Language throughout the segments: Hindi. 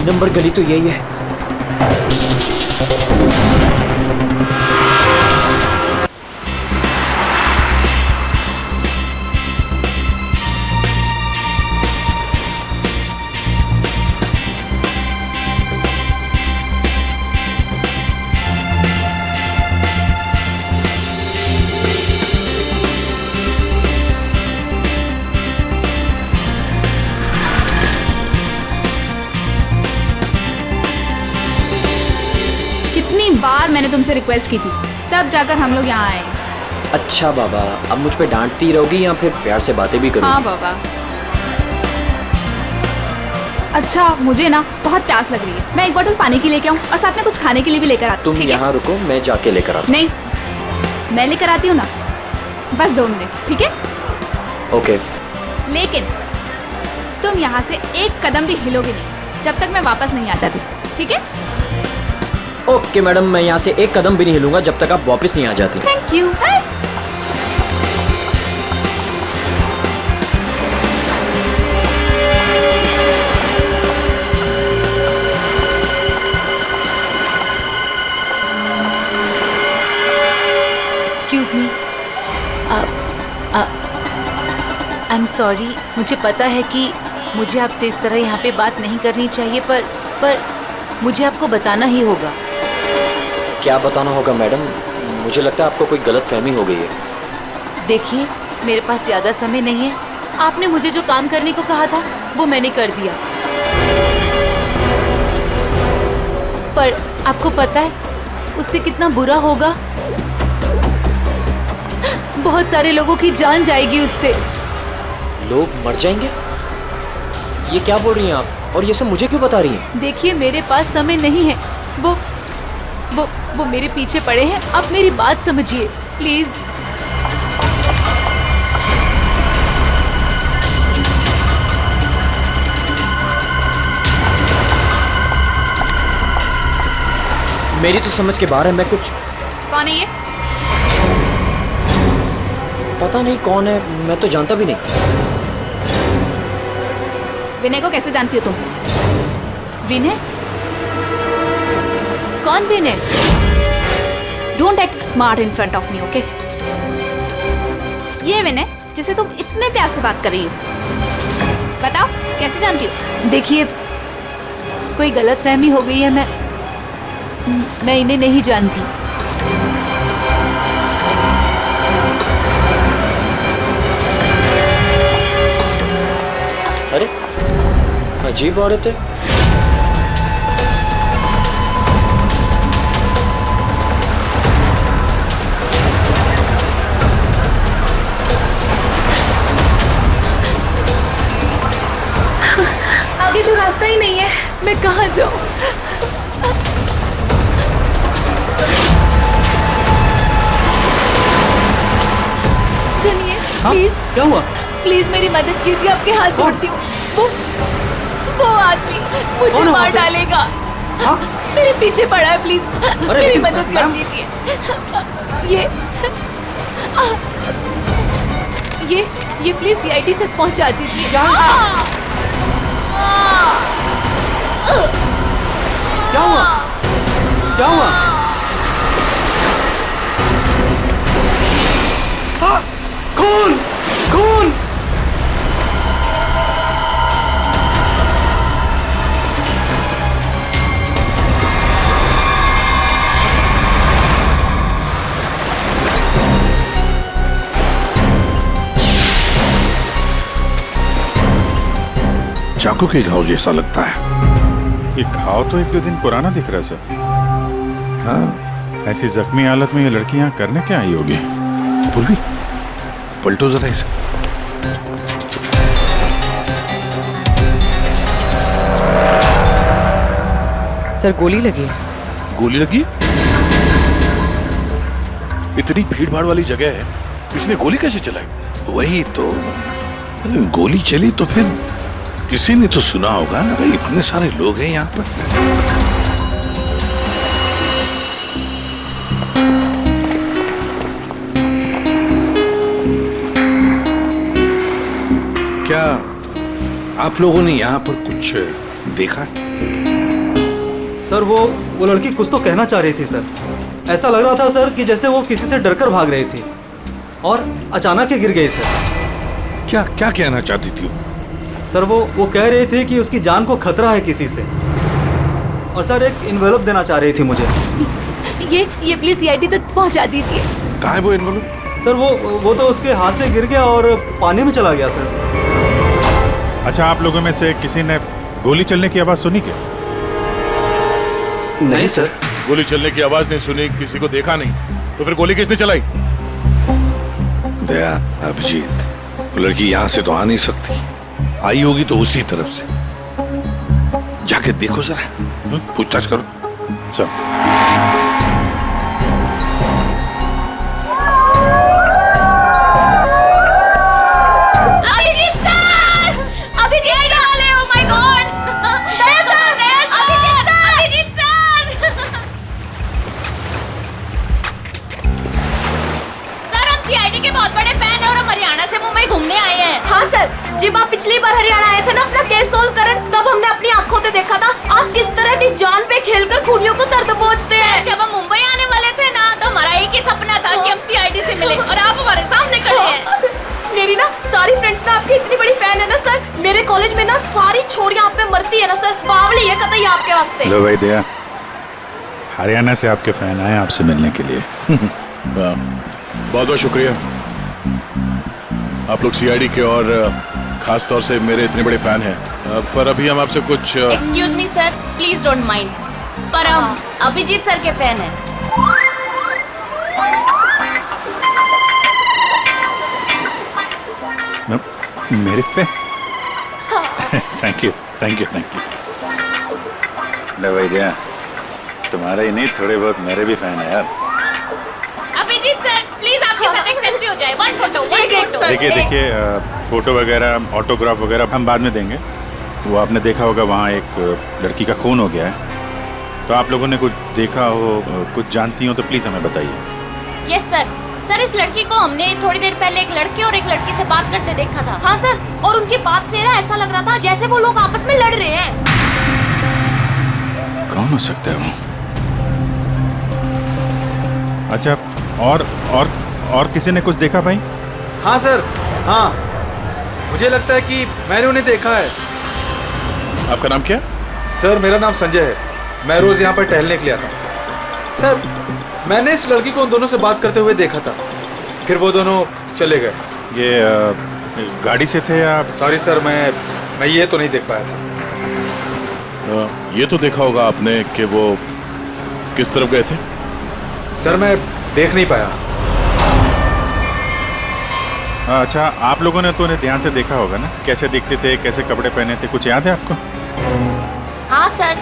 3 नंबर गली तो यही है। कितनी बार मैंने तुमसे रिक्वेस्ट की थी, तब जाकर हम लोग यहाँ आए। अच्छा बाबा, अब मुझ पे डांटती रहोगी या फिर प्यार से बातें भी करोगी? हाँ बाबा। अच्छा, मुझे ना बहुत प्यास लग रही है, मैं एक बोतल पानी की लेके आऊँ और साथ में कुछ खाने के लिए भी लेकर आती हूँ। तुम यहाँ रुको, मैं जाके लेकर आता हूँ। नहीं, मैं लेकर आती हूँ ना, बस 2 मिनट, ठीक है? ओके। लेकिन तुम यहाँ से एक कदम भी हिलोगे नहीं जब तक मैं वापस नहीं आ जाती, ठीक है? ओके मैडम, मैं यहाँ से एक कदम भी नहीं हिलूंगा जब तक आप वापस नहीं आ जाती। Thank you. Excuse me, I am sorry. मुझे पता है कि मुझे आपसे इस तरह यहाँ पे बात नहीं करनी चाहिए, पर मुझे आपको बताना ही होगा। क्या बताना होगा मैडम? मुझे लगता है आपको कोई गलत फहमी हो गई है। देखिए, मेरे पास ज़्यादा समय नहीं है। आपने मुझे जो काम करने को कहा था वो मैंने कर दिया, पर आपको पता है उससे कितना बुरा होगा? बहुत सारे लोगों की जान जाएगी उससे। लोग मर जाएंगे? ये क्या बोल रही हैं आप? और ये सब मुझे क्यों बता रही हैं? देखिए, मेरे पास समय नहीं है। वो मेरे पीछे पड़े हैं। आप मेरी बात समझिए प्लीज। मेरी तो समझ के बाहर है। मैं कुछ... कौन है ये? पता नहीं कौन है, मैं तो जानता भी नहीं। विनय को कैसे जानती हो तुम? विनय? कौन Vinay? Don't act smart in front of me, okay? ये विनय जिसे तुम इतने प्यार से बात कर रही हो, बताओ कैसे जानती हो? देखिए, कोई गलतफहमी हो गई है। मैं इन्हें नहीं जानती। अरे, अजीब औरत है। आगे तो रास्ता ही नहीं है, मैं कहाँ जाऊँ? सुनिए, प्लीज। क्या हुआ? प्लीज मेरी मदद कीजिए, आपके हाथ जोड़ती हूँ। वो आदमी मुझे मार डालेगा। हाँ? मेरे पीछे पड़ा है, प्लीज मेरी लेकिन मदद कर दीजिए। ये प्लीज सीआईडी तक पहुंचा दीजिए। क्या हुआ? क्या हुआ? हाँ? खून! खून! चाकू के घाव जैसा लगता है। ये घाव तो 1-2 दिन पुराना दिख रहा है सर। हाँ, ऐसी जख्मी हालत में ये लड़की यहाँ करने क्या आई होगी? पूर्वी, पलटो जरा इसे। सर, गोली लगी है। गोली लगी? इतनी भीड़ भाड़ वाली जगह है, इसने गोली कैसे चलाई? वही तो, अगर गोली चली तो फिर किसी ने तो सुना होगा। अगर इतने सारे लोग हैं यहाँ पर। क्या आप लोगों ने यहाँ पर कुछ देखा? सर वो लड़की कुछ तो कहना चाह रही थी सर। ऐसा लग रहा था सर कि जैसे वो किसी से डरकर भाग रही थी और अचानक ही गिर गई सर। क्या क्या कहना चाहती थी वो? सर वो कह रही थी कि उसकी जान को खतरा है किसी से, और सर एक इन्वेलप देना चाह रही थी मुझे। ये प्लीज सीआईडी तक पहुंचा दीजिए। कहाँ है वो एनवलप? सर वो तो उसके हाथ से गिर गया और पानी में चला गया सर। अच्छा, आप लोगों में से किसी ने गोली चलने की आवाज सुनी क्या? नहीं सर। गोली चलने की आवाज नहीं सुनी, किसी को देखा नहीं, तो फिर गोली किसने चलाई? दया, अभिजीत, वो लड़की यहाँ से तो आ नहीं सकती, आई होगी तो उसी तरफ से। जाके देखो जरा, पूछताछ करो। चल। घूमने आए हैं। हाँ सर, जब आप पिछली बार हरियाणा आए थे ना अपना केस सोल्व करने, तब हमने अपनी आंखों से देखा था आप किस तरह अपनी जान पे खेलकर खूनियों को दर्द पहुंचते हैं। जब हम मुंबई आने वाले थे ना, तो हमारा एक ही सपना था कि हम सीआईडी से मिले, और आप हमारे सामने खड़े हैं। मेरी ना सारी फ्रेंड्स ना आपकी इतनी बड़ी फैन है ना सर। मेरे कॉलेज में ना सारी छोरियां आप पे मरती है ना सर। बावली है कतई आपके वास्ते। लो भाई दया, हरियाणा से आपके फैन आए आपसे मिलने के लिए। बहुत बहुत शुक्रिया। आप लोग सीआईडी के और खास तौर से मेरे इतने बड़े फैन हैं, पर अभी हम आपसे कुछ excuse me sir, please don't mind, पर हम अभिजीत सर के फैन हैं। मेरे पे? Thank you. लो भाई दया, तुम्हारे ही नहीं थोड़े बहुत मेरे भी फैन है यार। अभिजीत सर प्लीज आपके साथ एक सेल्फी हो जाए, वन फोटो। देखिए, फोटो वगैरह, ऑटोग्राफ वगैरह हम बाद में देंगे। वो आपने देखा होगा वहाँ एक लड़की का खून हो गया है, तो आप लोगों ने कुछ देखा हो, कुछ जानती हो तो प्लीज हमें बताइए। Yes sir. सर इस लड़की को हमने थोड़ी देर पहले एक लड़के और एक लड़की से बात करते देखा था। हाँ सर, और उनकी बात से ना ऐसा लग रहा था जैसे वो लोग आपस में लड़ रहे हैं। कौन हो सकता है वो? अच्छा, और किसी ने कुछ देखा भाई? हाँ सर, हाँ, मुझे लगता है कि मैंने उन्हें देखा है। आपका नाम क्या? सर मेरा नाम संजय है, मैं रोज यहाँ पर टहलने के लिए आता हूँ। सर मैंने इस लड़की को उन दोनों से बात करते हुए देखा था, फिर वो दोनों चले गए। ये गाड़ी से थे या? सॉरी सर, मैं ये तो नहीं देख पाया था। ये तो देखा होगा आपने कि वो किस तरफ गए थे? सर मैं देख नहीं पाया। अच्छा, आप लोगों ने तो उन्हें ध्यान से देखा होगा ना, कैसे दिखते थे, कैसे कपड़े पहने थे, कुछ याद है आपको? हाँ सर,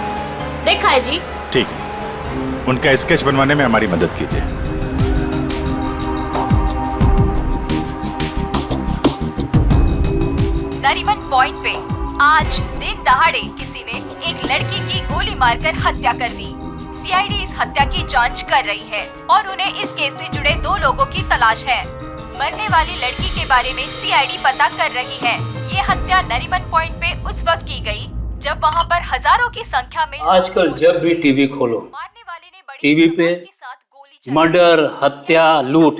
देखा है जी। ठीक है, उनका स्केच बनवाने में हमारी मदद कीजिए। नरीमन पॉइंट पे आज दिन दहाड़े किसी ने एक लड़की की गोली मारकर हत्या कर दी। सीआईडी इस हत्या की जांच कर रही है और उन्हें इस केस से जुड़े 2 लोगों की तलाश है। मरने वाली लड़की के बारे में सीआईडी पता कर रही है। ये हत्या नरीमन पॉइंट पे उस वक्त की गई जब वहाँ पर हजारों की संख्या में आजकल जब भी टीवी खोलो, मारने वाले ने बड़ी टीवी पे मर्डर, हत्या, लूट,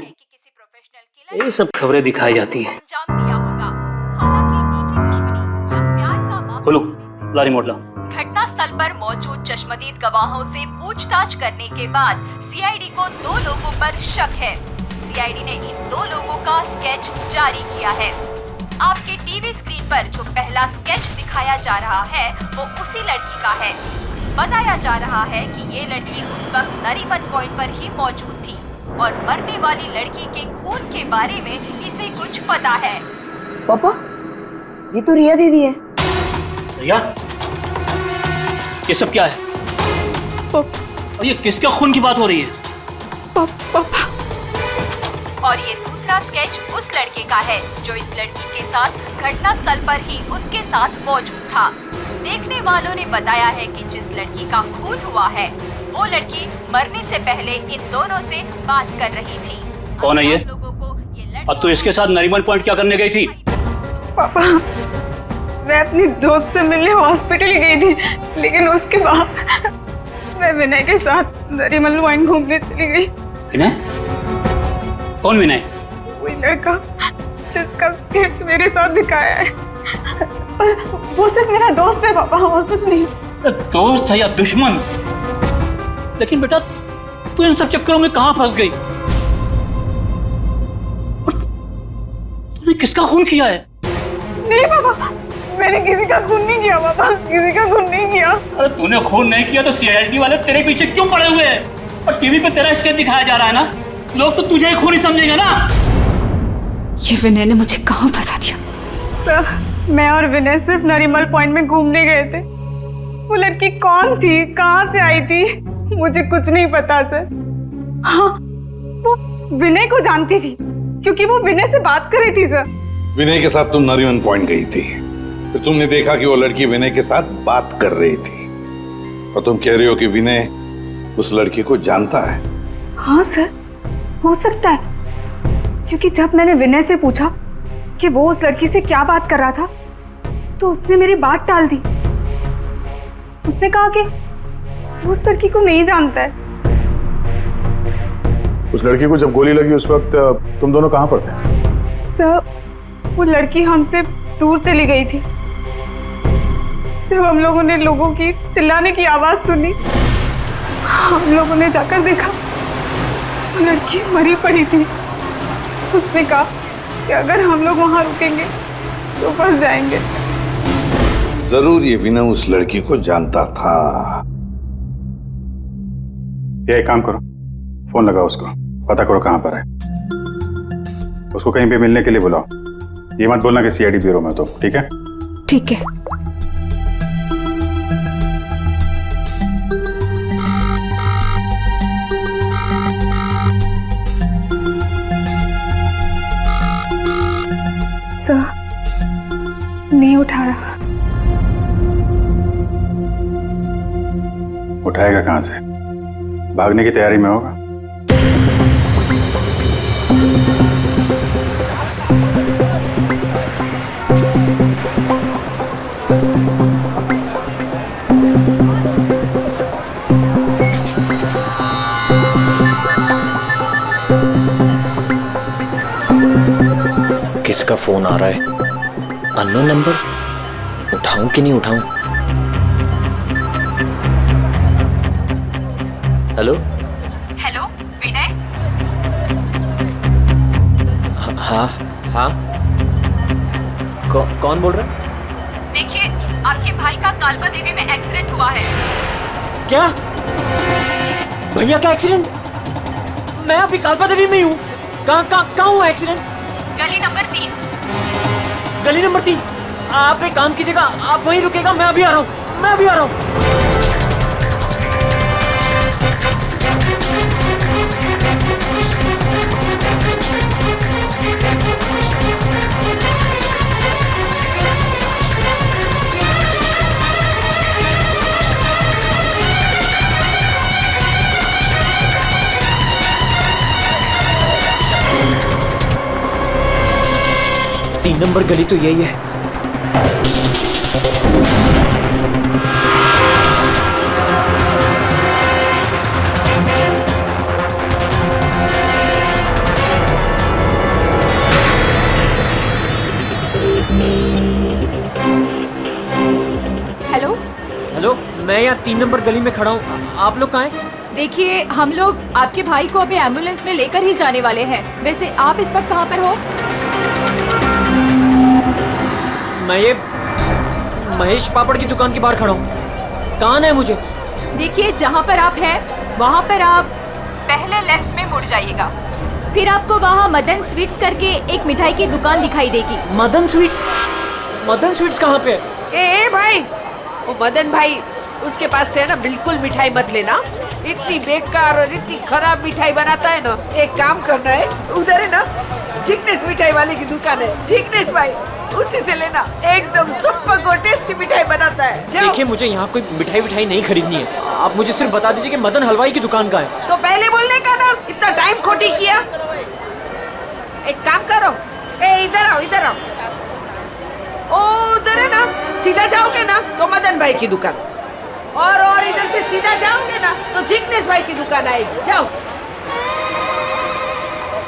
ये सब खबरें दिखाई जाती हैं। अंजाम दिया होगा। हालांकि निजी दुश्मनी या प्यार का मामला बोलो, लारी मोटला। घटना स्थल पर मौजूद चश्मदीद गवाहों से पूछताछ करने के बाद सीआईडी को 2 लोगों पर शक है। सीआईडी ने इन 2 लोगों का स्केच जारी किया है। आपके टीवी स्क्रीन पर जो पहला स्केच दिखाया जा रहा है वो उसी लड़की का है। बताया जा रहा है कि ये लड़की उस वक्त नरीमन पॉइंट पर ही मौजूद थी और मरने वाली लड़की के खून के बारे में इसे कुछ पता है। पापा, ये तो रिया दीदी है। रिया, ये सब क्या है? और ये किसके खून की बात हो रही है? पापा। और ये दूसरा स्केच उस लड़के का है जो इस लड़की के साथ घटना स्थल पर ही उसके साथ मौजूद था। देखने वालों ने बताया है कि जिस लड़की का खून हुआ है वो लड़की मरने से पहले इन दोनों से बात कर रही थी। कौन है ये? लोगों को ये और तू इसके साथ नरीमन पॉइंट क्या करने गई थी? पापा, मैं अपनी दोस्त से मिलने हॉस्पिटल गई थी, लेकिन उसके बाद मैं विनय के साथ नरीमन पॉइंट घूमने चली गई। विनय? कौन विनय? वही लड़का जिसका स्केच मेरे साथ दिखाया है। और वो सिर्फ मेरा दोस्त है पापा, और कुछ नहीं। दोस्त है या दुश्मन? लेकिन बेटा तू इन सब चक्करों में कहां फंस गई? तूने किसका खून किया है? नहीं पापा, मैंने किसी का खून नहीं किया पापा, किसी का खून नहीं किया। अरे तूने खून नहीं किया तो सीआईडी वाले तेरे पीछे क्यों पड़े हुए हैं? और टीवी पे तेरा स्केच दिखाया जा रहा है ना, लोग तो तुझे ही खूनी समझेंगे ना। ये विनय ने मुझे कहाँ फंसा दिया? सर, मैं और विनय सिर्फ नरीमन पॉइंट में घूमने गए थे। वो लड़की कौन थी, कहाँ से आई थी, मुझे कुछ नहीं पता सर। हाँ, वो विनय को जानती थी क्योंकि वो विनय से बात कर रही थी सर। विनय के साथ तुम नरीमन पॉइंट गई थी, फिर तुमने देखा कि वो लड़की विनय के साथ बात कर रही थी, और तुम कह रहे हो कि विनय उस लड़की को जानता है। हाँ सर, हो सकता है, क्योंकि जब मैंने विनय से पूछा कि वो उस लड़की से क्या बात कर रहा था तो उसने मेरी बात टाल दी। उसने कहा कि वो उस लड़की को नहीं जानता है। उस लड़की को जब गोली लगी उस वक्त तुम दोनों कहाँ पर थे? सर, वो लड़की हमसे दूर चली गई थी। जब हम लोगों ने लोगों की चिल्लाने की आवाज सुनी, हम लोगों ने जाकर देखा वो लड़की मरी पड़ी थी। उसने कहा कि अगर हम लोग वहां रुकेंगे तो फंस जाएंगे। जरूर ये विनय उस लड़की को जानता था। ये एक काम करो, फोन लगाओ उसको, पता करो कहां पर है। उसको कहीं पे मिलने के लिए बुलाओ। ये मत बोलना कि सीआईडी ब्यूरो में तो, ठीक है? ठीक है। सर, नहीं उठा रहा। उठाएगा कहां से? भागने की तैयारी में होगा। किसका फोन आ रहा है? Unknown number? उठाऊं कि नहीं उठाऊं? हेलो? हेलो विनय? हाँ हाँ, कौन बोल रहा है? देखिए, आपके भाई का कालबा देवी में एक्सीडेंट हुआ है। क्या? भैया का एक्सीडेंट? मैं अभी कालबा देवी में ही हूँ। कहाँ हुआ एक्सीडेंट? गली नंबर 3। गली नंबर 3? आप एक काम कीजिएगा, आप वहीं रुकेगा, मैं अभी आ रहा हूँ। तीन नंबर गली तो यही है। हेलो? हेलो, मैं यहाँ 3 नंबर गली में खड़ा हूँ। आप लोग कहाँ हैं? देखिए, हम लोग आपके भाई को अभी एम्बुलेंस में लेकर ही जाने वाले हैं। वैसे आप इस वक्त कहाँ पर हो? मैं ये महेश पापड़ की दुकान के बाहर खड़ा हूँ। कहाँ है मुझे? देखिए, जहाँ पर आप हैं वहाँ पर आप पहले लेफ्ट में मुड़ जाइएगा, फिर आपको वहाँ मदन स्वीट्स करके एक मिठाई की दुकान दिखाई देगी। मदन स्वीट्स? मदन स्वीट्स कहाँ पे है? ए भाई, वो मदन भाई, उसके पास से है ना बिल्कुल मिठाई मत लेना। इतनी बेकार और इतनी खराब मिठाई बनाता है ना। एक काम करना है, उधर है ना जिग्नेश मिठाई वाले की दुकान है, जिग्नेश भाई, उसी से लेना। एकदम सुपर को टेस्टी मिठाई बनाता है। देखिए, मुझे यहाँ कोई मिठाई नहीं खरीदनी है। आप मुझे सिर्फ बता दीजिए कि मदन हलवाई की दुकान कहाँ है। तो पहले बोलने का ना, इतना टाइम खोटी किया। एक काम करो, इधर आओ, इधर आओ। ओ उधर है ना, सीधा जाओगे ना तो मदन भाई की दुकान, और इधर से सीधा जाओगे ना तो जिग्नेश भाई की दुकान आएगी। जाओ।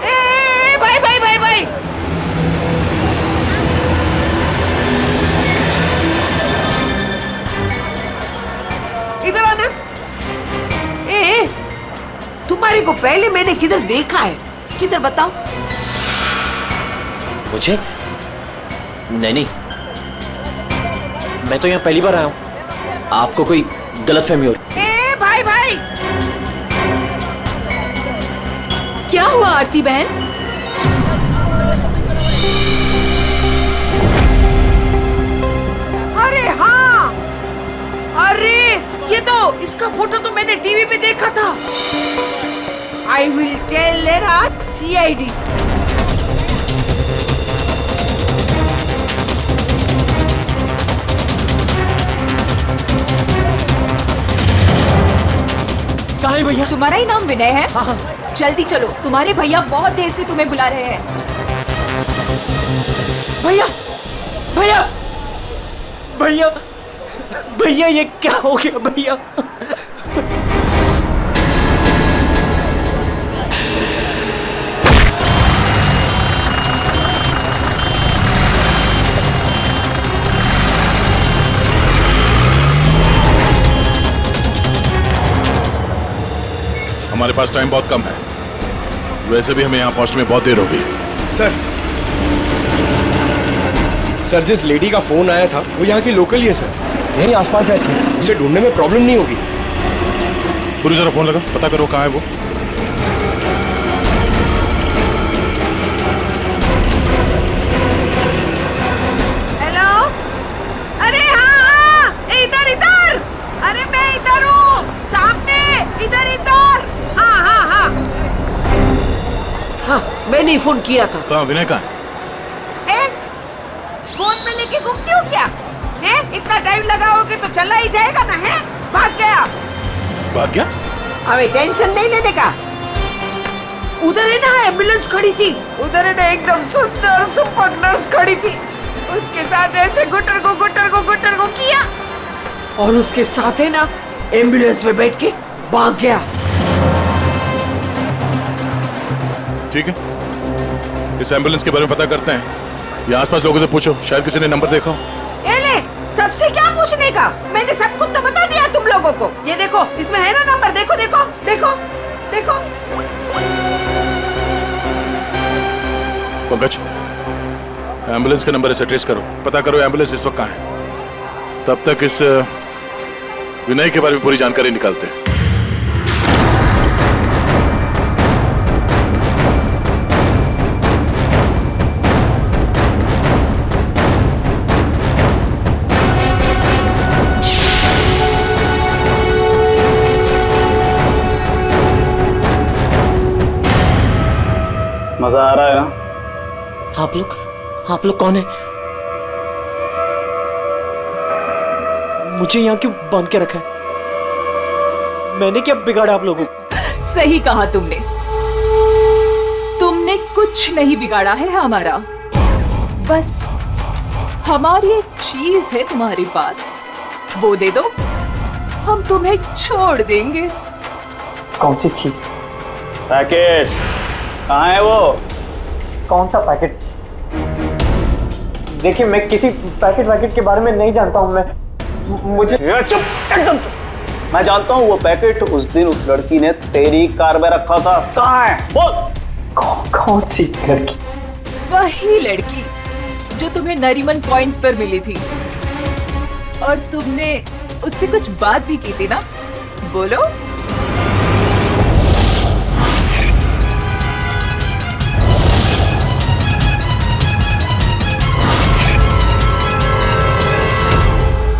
ए भाई भाई भाई भाई, इधर आना। ए तुम्हारे को पहले मैंने किधर देखा है? किधर बताओ? मुझे? नहीं, मैं तो यहाँ पहली बार आया हूँ। आपको कोई गलतफहमी हो रही। ए भाई भाई, क्या हुआ आरती बहन? अरे हाँ, अरे ये तो इसका फोटो तो मैंने टीवी पे देखा था। I will tell CID। कहाँ है भैया? तुम्हारा ही नाम विनय है? हाँ। जल्दी चलो, तुम्हारे भैया बहुत देर से तुम्हें बुला रहे हैं। भैया भैया भैया भैया, ये क्या हो गया भैया? हमारे पास टाइम बहुत कम है, वैसे भी हमें यहाँ पहुँचने में बहुत देर होगी। सर जिस लेडी का फोन आया था वो यहाँ की लोकल ही है सर, यहीं आसपास रहती है, उसे ढूंढने में प्रॉब्लम नहीं होगी। पूरी जरा फोन लगा, पता करो कहाँ है वो। हेलो, अरे हाँ, इधर इधर, अरे मैं इधर हूँ, सामने, इधर इधर। हाँ हाँ हाँ हाँ, मैंने फोन किया था। कहाँ विनय कहाँ है? फोन में लेके घूमती हो क्या? है? इतना टाइम लगाओगे तो चला ही जाएगा ना, है? भाग गया। भाग गया? अबे टेंशन नहीं लेने का। उधर है ना एम्बुलेंस खड़ी थी, उधर है ना एकदम सुंदर सुपर नर्स खड़ी थी, उसके साथ ऐसे गुटर को किया और उसके साथ है ना एम्बुलेंस में बैठ के भाग गया। ठीक है, इस एम्बुलेंस के बारे में पता करते हैं। ये आसपास लोगों से पूछो, शायद किसी ने नंबर देखा हो। ये ले, सबसे क्या पूछने का? मैंने सब कुछ तो बता दिया तुम लोगों को। ये देखो, इसमें है ना नंबर, देखो देखो देखो देखो। पंकज, एम्बुलेंस का नंबर इसे ट्रेस करो, पता करो एम्बुलेंस इस वक्त कहाँ है। तब तक इस विनय के बारे में पूरी जानकारी निकालते हैं। मजा आ रहा है ना? आप लोग कौन है? मुझे यहाँ क्यों बांध के रखा है? मैंने क्या बिगाड़ा आप लोगों को? सही कहा तुमने कुछ नहीं बिगाड़ा है हमारा, बस हमारी एक चीज है तुम्हारे पास, वो दे दो, हम तुम्हें छोड़ देंगे। कौन सी चीज? पैकेट कहाँ है वो? कौन सा पैकेट? देखिए, मैं किसी पैकेट के बारे में नहीं जानता हूँ। मुझे चुप, एकदम चुप। मैं जानता हूँ वो पैकेट उस दिन उस लड़की ने तेरी कार में रखा था। कहाँ है बोल? कौन सी लड़की? वही लड़की जो तुम्हें नरीमन पॉइंट पर मिली थी और तुमने उससे कुछ बात भी की थी ना, बोलो।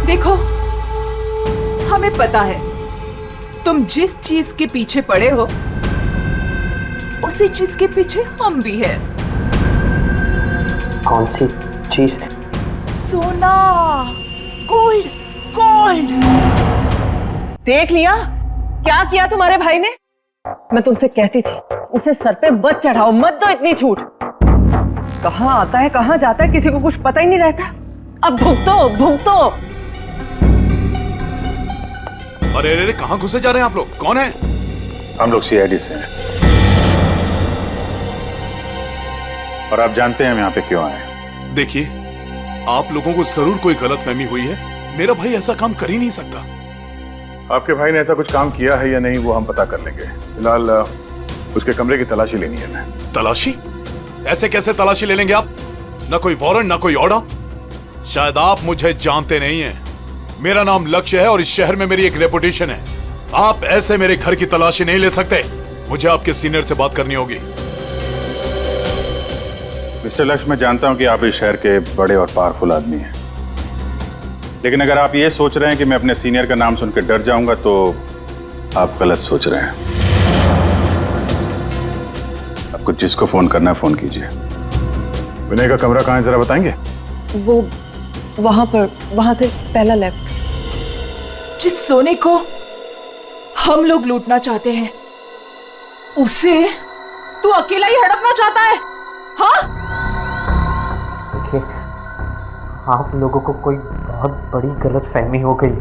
देखो, हमें पता है तुम जिस चीज के पीछे पड़े हो उसी चीज के पीछे हम भी हैं। कौन सी चीज? सोना, गोल्ड, गोल्ड। देख लिया क्या किया तुम्हारे भाई ने? मैं तुमसे कहती थी उसे सर पे मत चढ़ाओ, मत दो इतनी छूट। कहाँ आता है कहाँ जाता है किसी को कुछ पता ही नहीं रहता। अब भुगतो भुगतो। अरे अरे कहाँ घुसे जा रहे हैं आप लोग? कौन है? हम लोग सीआईडी से हैं और आप जानते हैं हम यहाँ पे क्यों आए हैं। देखिए, आप लोगों को जरूर कोई गलतफहमी हुई है। मेरा भाई ऐसा काम कर ही नहीं सकता। आपके भाई ने ऐसा कुछ काम किया है या नहीं वो हम पता कर लेंगे। फिलहाल उसके कमरे की तलाशी लेनी है हमें। तलाशी? ऐसे कैसे तलाशी ले लेंगे आप? ना कोई वारंट ना कोई ऑर्डर। शायद आप मुझे जानते नहीं हैं। मेरा नाम लक्ष्य है और इस शहर में मेरी एक रेपुटेशन है। आप ऐसे मेरे घर की तलाशी नहीं ले सकते। मुझे आपके सीनियर से बात करनी होगी। मिस्टर लक्ष्य, मैं जानता हूं कि आप इस शहर के बड़े और पावरफुल आदमी हैं, लेकिन अगर आप ये सोच रहे हैं कि मैं अपने सीनियर का नाम सुनकर डर जाऊंगा तो आप गलत सोच रहे हैं। आपको जिसको फोन करना है फोन कीजिए। विनय का कमरा कहाँ है जरा बताएंगे? वो वहां से पहला लेफ्ट। जिस सोने को हम लोग लूटना चाहते हैं उसे तू अकेला ही हड़पना चाहता है? हाँ? देखिए, आप लोगों को कोई बहुत बड़ी गलतफहमी हो गई।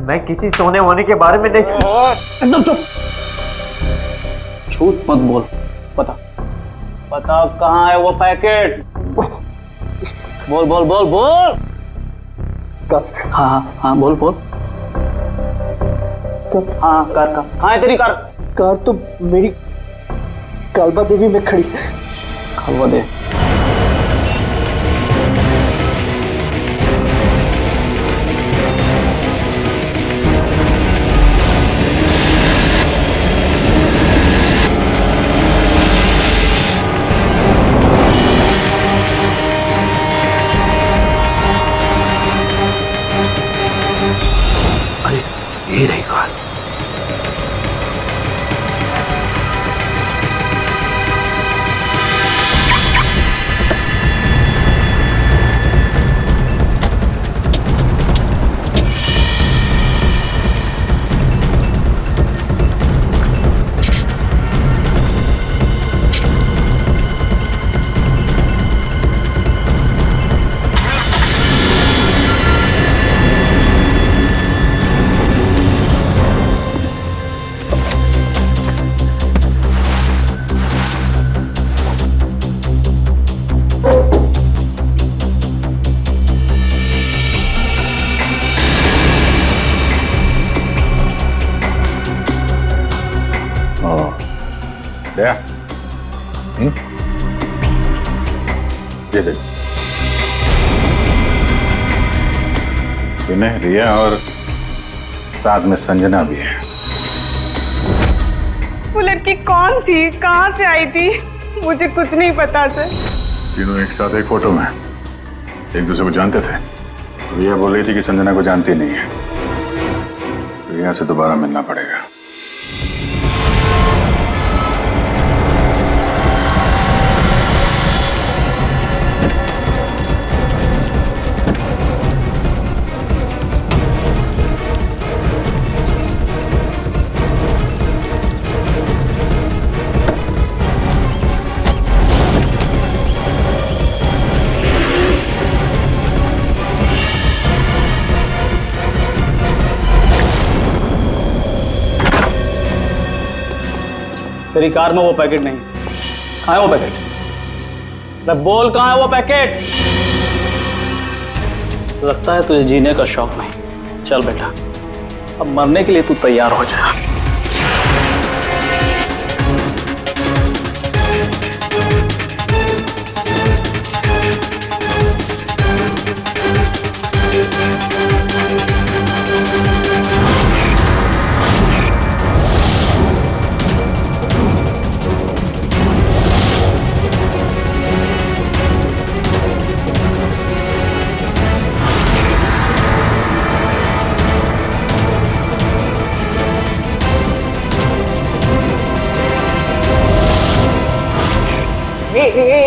मैं किसी सोने वोने के बारे में नहीं। एकदम चुप। झूठ मत बोल। पता कहाँ है वो पैकेट? बोल बोल बोल बोल। हाँ बोल बोल। हाँ कार कहाँ है तेरी कार? कार तो मेरी कालबा देवी में खड़ी। कालबा देवी? ये रही कार। दया, ये देख, विनय, रिया और साथ में संजना भी है। वो लड़की कौन थी, कहाँ से आई थी? मुझे कुछ नहीं पता सर। तीनों एक साथ एक फोटो में एक दूसरे को जानते थे। रिया बोल रही थी कि संजना को जानती नहीं है। रिया से दोबारा मिलना पड़ेगा। तेरी कार में वो पैकेट नहीं। कहाँ है वो पैकेट? मैं बोल, कहाँ है वो पैकेट? लगता है तुझे जीने का शौक नहीं। चल बेटा, अब मरने के लिए तू तैयार हो जा।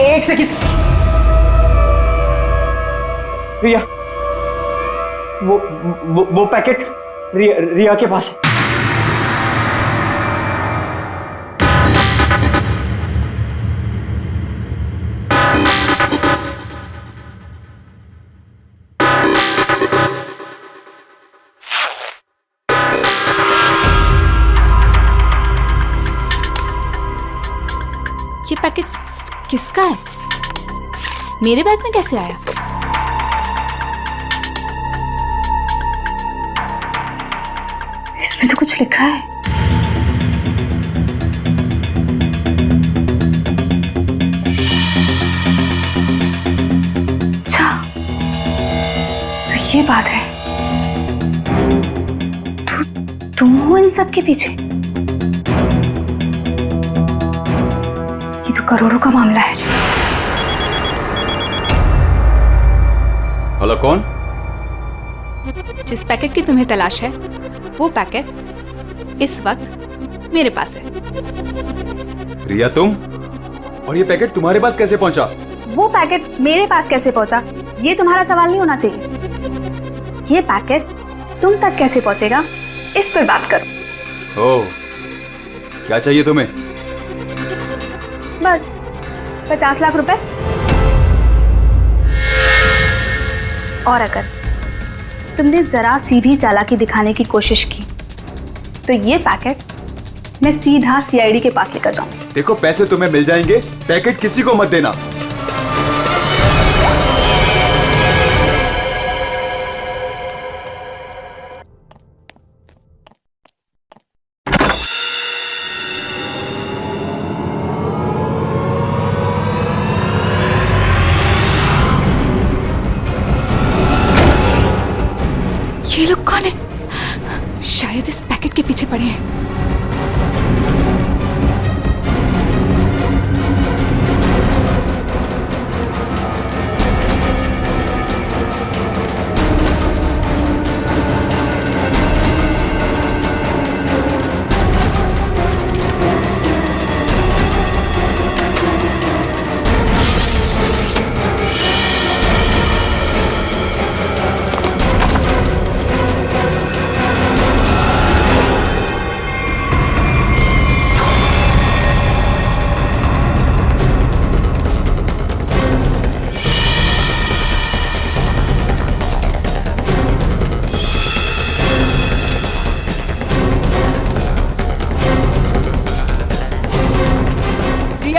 एक सेकंड। रिया, वो पैकेट रिया के पास है। ये पैकेट किसका है? मेरे बैग में कैसे आया? इसमें तो कुछ लिखा है। अच्छा, तो ये बात है। तुम हो इन सब के पीछे? ये तो करोड़ों का मामला है। हेलो, कौन? जिस पैकेट की तुम्हें तलाश है वो पैकेट इस वक्त मेरे पास है। रिया, तुम? और ये पैकेट तुम्हारे पास कैसे पहुंचा? वो पैकेट मेरे पास कैसे पहुंचा ये तुम्हारा सवाल नहीं होना चाहिए। ये पैकेट तुम तक कैसे पहुंचेगा इस पर बात करो। ओह, क्या चाहिए तुम्हें? बस 50 लाख रुपए। और अगर तुमने जरा सी भी चालाकी दिखाने की कोशिश की तो ये पैकेट मैं सीधा सीआईडी के पास लेकर जाऊं। देखो, पैसे तुम्हें मिल जाएंगे, पैकेट किसी को मत देना। ये लोग कौन है? शायद इस पैकेट के पीछे पड़े हैं।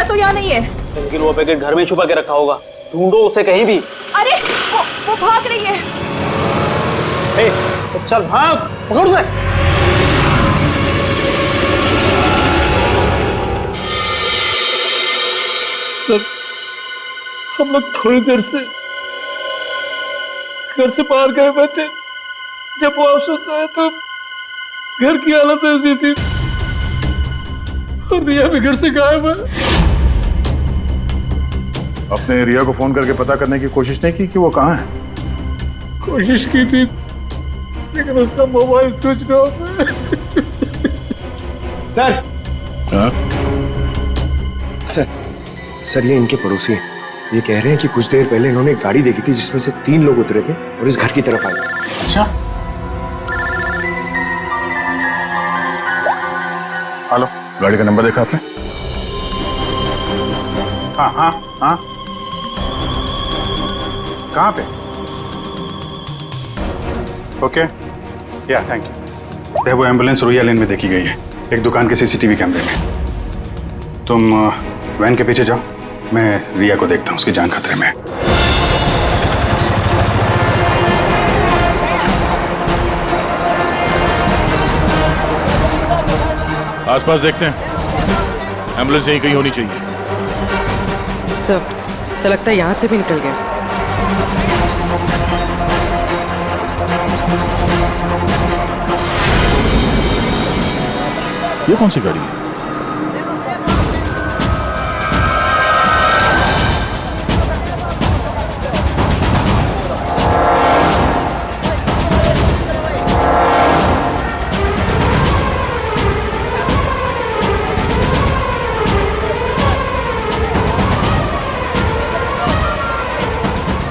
तो यहाँ नहीं है। लेकिन वो पैकेट घर में छुपा के रखा होगा, ढूंढो उसे कहीं भी। अरे वो भाग रही है। तो चल भाग, पकड़ उसे। सर, हम लोग थोड़ी देर से घर से बाहर गए बच्चे, जब वापस आए तो घर की हालत ऐसी थी और रिया भी घर से गायब है। आपने रिया को फोन करके पता करने की कोशिश नहीं की कि वो कहाँ है? कोशिश की थी लेकिन उसका मोबाइल स्विच ऑफ है। सर, सर ये इनके पड़ोसी हैं। ये कह रहे हैं कि कुछ देर पहले इन्होंने एक गाड़ी देखी थी जिसमें से 3 लोग उतरे थे और इस घर की तरफ आए। अच्छा, हेलो, गाड़ी का नंबर देखा आपने? हाँ हाँ हाँ, कहाँ पे? ओके, या थैंक यू। वो एम्बुलेंस रोया लेन में देखी गई है, एक दुकान के सीसीटीवी कैमरे में। तुम वैन के पीछे जाओ, मैं रिया को देखता हूँ, उसकी जान खतरे में है। आसपास देखते हैं, एम्बुलेंस यहीं कहीं होनी चाहिए। सर लगता है यहाँ से भी निकल गया। ये कौन सी गाड़ी है?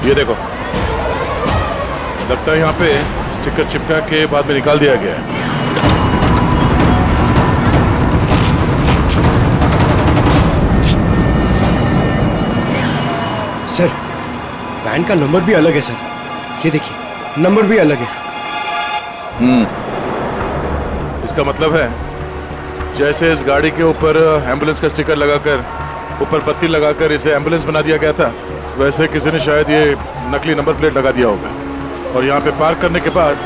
ये देखो, लगता है यहाँ पे स्टिकर चिपका के बाद में निकाल दिया गया है। सर, वैन का नंबर भी अलग है सर, ये देखिए, नंबर भी अलग है। इसका मतलब है जैसे इस गाड़ी के ऊपर एम्बुलेंस का स्टिकर लगाकर ऊपर पत्ती लगाकर इसे एम्बुलेंस बना दिया गया था, वैसे किसी ने शायद ये नकली नंबर प्लेट लगा दिया होगा और यहाँ पे पार्क करने के बाद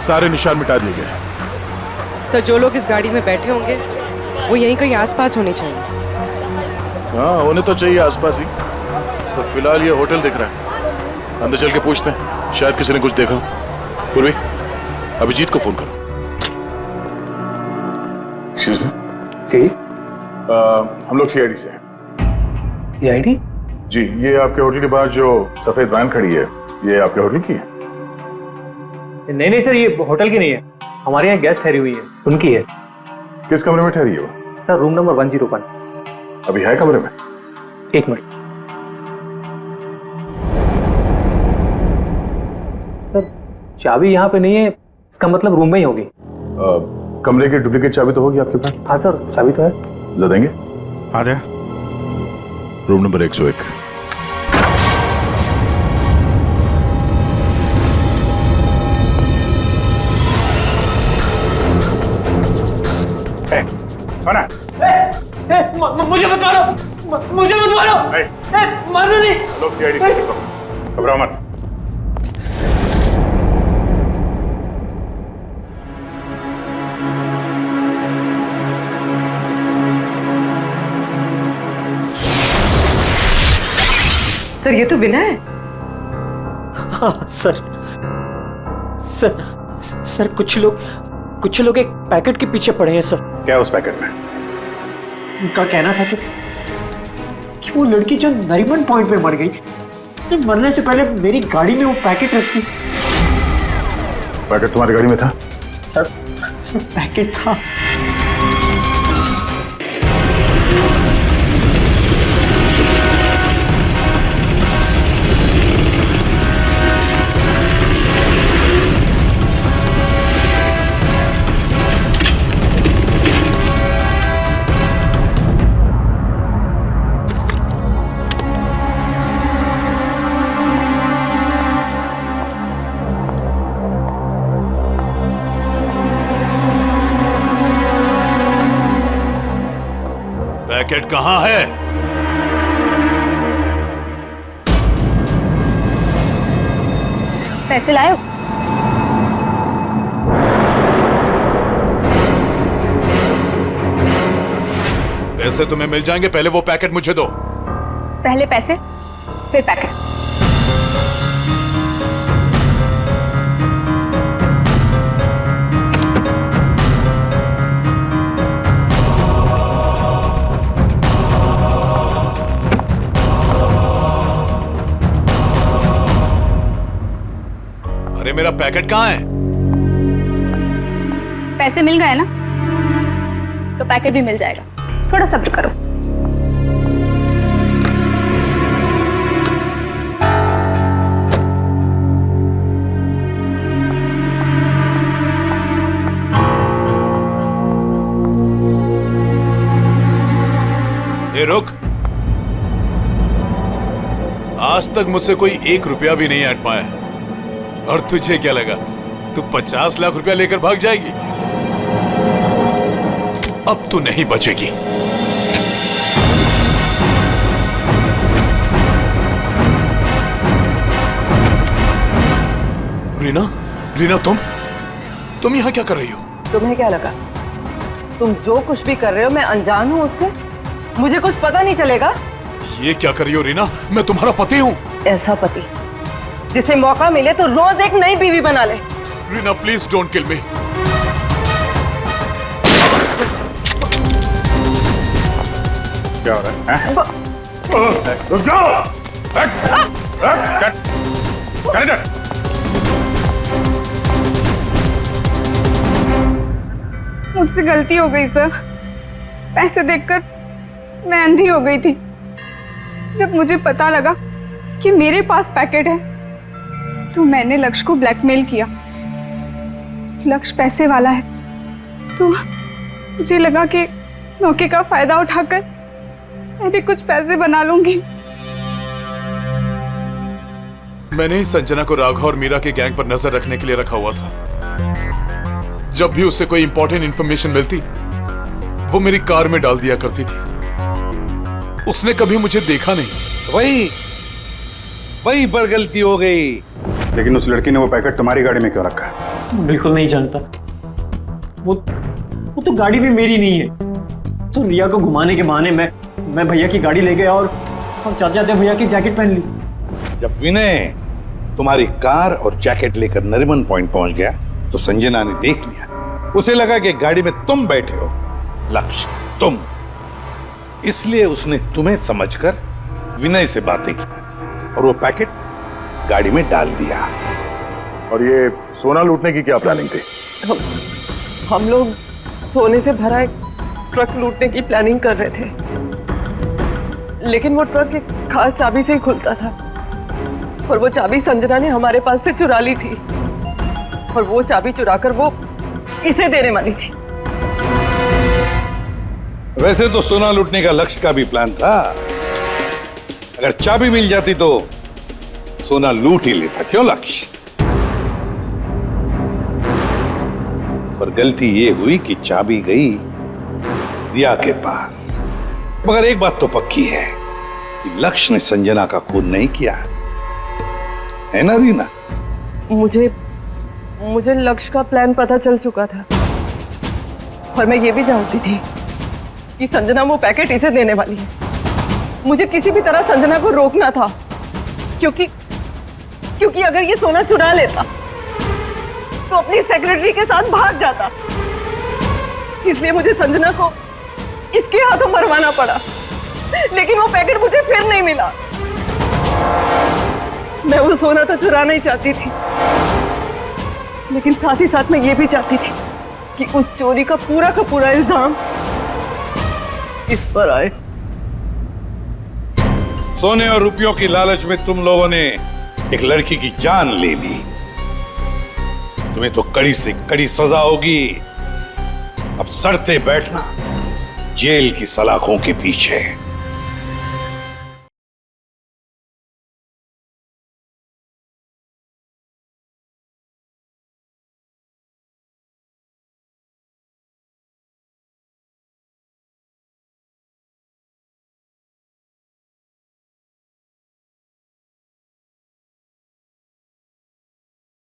सारे निशान मिटा दिए गए। सर, जो लोग इस गाड़ी में बैठे होंगे वो यहीं कहीं आसपास होने चाहिए। हाँ, होने तो चाहिए आसपास ही। तो फिलहाल ये होटल दिख रहा है, अंदर चल के पूछते हैं, शायद किसी ने कुछ देखा। पूर्वी, अभिजीत को फोन करो। हम लोग सीआईडी से हैं। सीआईडी? जी, ये आपके होटल के बाहर जो सफेद वैन खड़ी है, ये आपके होटल की है? नहीं नहीं सर, ये होटल की नहीं है, हमारे यहाँ गेस्ट ठहरी हुई है, उनकी है। किस कमरे में ठहरी है वो? Sir, room number 101। अभी है कमरे में? एक मिनट सर, चाबी यहाँ पे नहीं है, इसका मतलब रूम में ही होगी। कमरे की डुप्लीकेट चाबी तो होगी आपके पास? हाँ सर, चाबी तो है। ला देंगे? आ जाए। Room number 101। मुझे मत मारो, मुझे मत मारो, मारो नहीं। लोग सीआईडी से घबराओ मत। सर, ये तो बिना है। हाँ सर, सर कुछ लोग एक पैकेट के पीछे पड़े हैं सर। क्या उस पैकेट में? उनका कहना था कि वो लड़की जो नरीमन पॉइंट पे मर गई, उसने मरने से पहले मेरी गाड़ी में वो पैकेट रखी। पैकेट तुम्हारी गाड़ी में था? सर पैकेट था। पैकेट कहाँ है? पैसे लाए हो? पैसे तुम्हें मिल जाएंगे, पहले वो पैकेट मुझे दो। पहले पैसे फिर पैकेट। अरे मेरा पैकेट कहाँ है? पैसे मिल गए ना, तो पैकेट भी मिल जाएगा। थोड़ा सब्र करो। ए रुक, आज तक मुझसे कोई 1 रुपया भी नहीं ऐड पाया, और तुझे क्या लगा तू 50 लाख रुपया लेकर भाग जाएगी? अब तू नहीं बचेगी। रीना, तुम यहाँ क्या कर रही हो? तुम्हें क्या लगा तुम जो कुछ भी कर रहे हो मैं अनजान हूँ उससे? मुझे कुछ पता नहीं चलेगा? ये क्या कर रही हो रीना? मैं तुम्हारा पति हूँ। ऐसा पति जिसे मौका मिले तो रोज एक नई बीवी बना ले। रीना प्लीज डोंट किल मी। क्या हो रहा है? रुक जाओ! मुझसे गलती हो गई सर। पैसे देखकर मैं अंधी हो गई थी। जब मुझे पता लगा कि मेरे पास पैकेट है तो मैंने लक्ष्य को ब्लैकमेल किया। लक्ष्य पैसे वाला है तो मुझे लगा कि मौके का फायदा उठाकर मैं भी कुछ पैसे बना लूंगी। मैंने ही संजना को राघव और मीरा के गैंग पर नजर रखने के लिए रखा हुआ था। जब भी उससे कोई इंपॉर्टेंट इंफॉर्मेशन मिलती वो मेरी कार में डाल दिया करती थी। उसने कभी मुझे देखा नहीं। वही पर गलती हो गई। लेकिन उस लड़की ने वो पैकेट तुम्हारी गाड़ी में क्यों रखा है? बिल्कुल नहीं जानता। वो तो गाड़ी भी मेरी नहीं है। तो रिया को घुमाने के बहाने मैं भैया की गाड़ी ले गया और जाते जाते भैया की जैकेट पहन ली। जब विनय तुम्हारी कार और जैकेट लेकर नरीमन पॉइंट पहुंच गया तो संजना ने देख लिया। उसे लगा कि गाड़ी में तुम बैठे हो, लक्ष्य तुम। इसलिए उसने तुम्हें समझकर विनय से बातें की और वो पैकेट गाड़ी में डाल दिया। और ये सोना लूटने की क्या प्लानिंग थी? हम लोग सोने से भरा एक ट्रक लूटने की प्लानिंग कर रहे थे, लेकिन वो ट्रक एक खास चाबी से ही खुलता था और वो चाबी संजना ने हमारे पास से चुरा ली थी और वो चाबी चुराकर वो इसे देने वाली थी। वैसे तो सोना लूटने का लक्ष्य का भी प्लान था। अगर चाबी मिल जाती तो सोना लूट ही लेता, क्यों लक्ष्य? पर गलती ये हुई कि चाबी गई रिया के पास। मगर एक बात तो पक्की है कि लक्ष्य ने संजना का खून नहीं किया, है ना रीना? मुझे लक्ष्य का प्लान पता चल चुका था और मैं ये भी जानती थी कि संजना वो पैकेट इसे देने वाली है। मुझे किसी भी तरह संजना को रोकना था, क्योंकि अगर ये सोना चुरा लेता तो अपनी सेक्रेटरी के साथ भाग जाता। इसलिए मुझे संजना को इसके हाथों मरवाना पड़ा, लेकिन वो पैकेट मुझे फिर नहीं मिला। मैं वो सोना तो चुराना ही चाहती थी, लेकिन साथ ही साथ मैं ये भी चाहती थी कि उस चोरी का पूरा इल्जाम इस पर आए। सोने और रुपयों की लालच में तुम लोगों ने एक लड़की की जान ले ली। तुम्हें तो कड़ी से कड़ी सजा होगी। अब सड़ते बैठना जेल की सलाखों के पीछे।